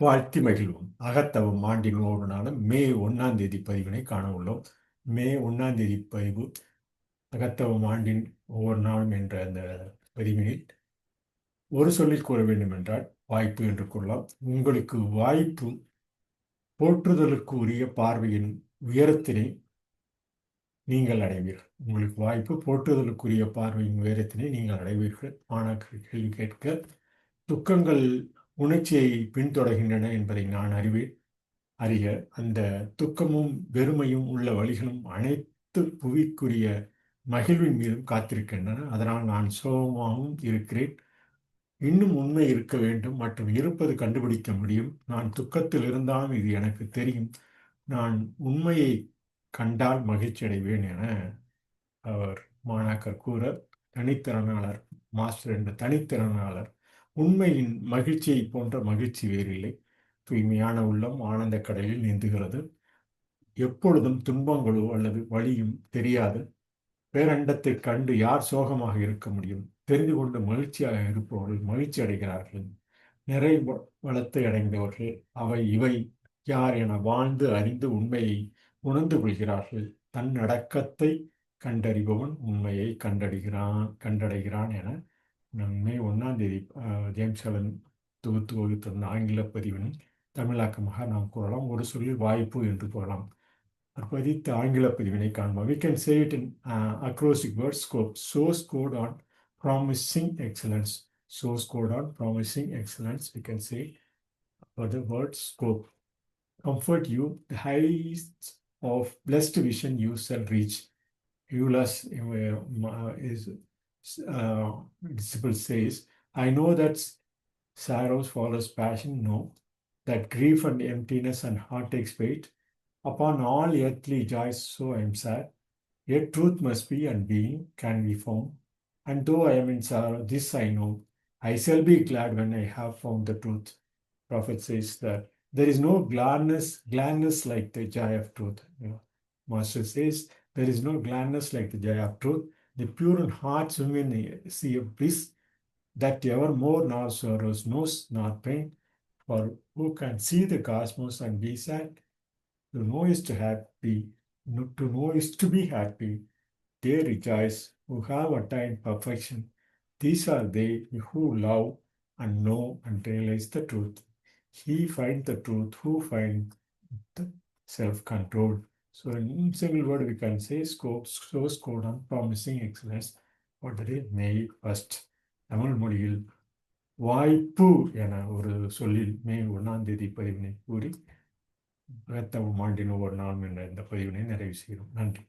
வாழ்த்தி மகிழ்வோம். அகத்தவம் ஆண்டின் ஒவ்வொரு நாளும் மே 1 பதிவினை காண உள்ளோம். மே 1 பதிவு அகத்தவம் ஆண்டின் ஒவ்வொரு நாளும் என்ற அந்த பதிவினில் ஒரு சொல்லில் கூற வேண்டும் என்றால் வாய்ப்பு என்று கொள்ளலாம். உங்களுக்கு வாய்ப்பு போற்றுதலுக்கு உரிய பார்வையின் உயரத்தினை நீங்கள் அடைவீர்கள். உங்களுக்கு வாய்ப்பு போற்றுதலுக்குரிய பார்வையின் உயரத்தினை நீங்கள் அடைவீர்கள். மாணாக்கர் கேள்வி கேட்க துக்கங்கள் உணர்ச்சியை பின்தொடர்கின்றன என்பதை நான் அறிக அந்த துக்கமும் வெறுமையும் உள்ள வழிகளும் அனைத்து புவிக்குரிய மகிழ்வின் மீதும் காத்திருக்கின்றன. அதனால் நான் சோகமாகவும் இருக்கிறேன். இன்னும் உண்மை இருக்க வேண்டும் மற்றும் இருப்பது கண்டுபிடிக்க முடியும். நான் துக்கத்தில் இருந்தாலும் இது எனக்கு தெரியும். நான் உண்மையை கண்டால் மகிழ்ச்சி அடைவேன் என அவர் மாணாக்கர் கூற, தனித்திறனாளர் மாஸ்டர் என்ற தனித்திறனாளர் உண்மையின் மகிழ்ச்சியை போன்ற மகிழ்ச்சி வேறில்லை. தூய்மையான உள்ளம் ஆனந்த கடலில் நீந்துகிறது. எப்பொழுதும் துன்பங்களோ அல்லது வலியும் தெரியாது பேரண்டத்தை கண்டு யார் சோகமாக இருக்க முடியும்? தெரிந்து கொண்டு மகிழ்ச்சியாக இருப்பவர்கள் மகிழ்ச்சி அடைகிறார்கள். நிறை வளத்தை அடைந்தவர்கள் அவை இவை யார் என வாழ்ந்து அறிந்து உண்மையை உணர்ந்து கொள்கிறார்கள். தன்னடக்கத்தை கண்டறிபவன் உண்மையை கண்டடைகிறான் என மே 1 ஜேம்ஸ் அலன் தொகுத்து வகுத்திருந்த ஆங்கில பதிவின் தமிழாக்கமாக நாம் கூறலாம். ஒரு சொல்லில் வாய்ப்பு என்று கூறலாம். பதித்த ஆங்கில பதிவினை காண்போம். We can say it in acrostic word scope. So scored on promising excellence. So scored on promising excellence. We can say for the word scope. Comfort you, the heights of blessed vision you shall reach. Eulas is disciple says, I know that sorrows follows passion. No, that grief and emptiness and heartache's weight. Upon all earthly joys, so I am sad. Yet truth must be and being can be found. And though I am in sorrow, this I know. I shall be glad when I have found the truth. Prophet says that there is no gladness like the joy of truth. Master says there is no gladness like the joy of truth. The pure in heart swim in the sea of bliss that evermore nor sorrows knows nor pain. For who can see the cosmos and be sad? To know is to happy, to know is to be happy. They rejoice who have attained perfection. These are they who love and know and realize the truth. He finds the truth who finds the self-control. So in single word we can say so scored on promising excellence for the day May 1st. Tamil மொழியில் வாய்ப்பு என ஒரு சொல்லில் மே 1 பதிவினை கூறி அகத்தவம் ஆண்டின் ஒவ்வொரு நாளும் என்ற இந்த பதிவினை நிறைவு செய்கிறோம். நன்றி.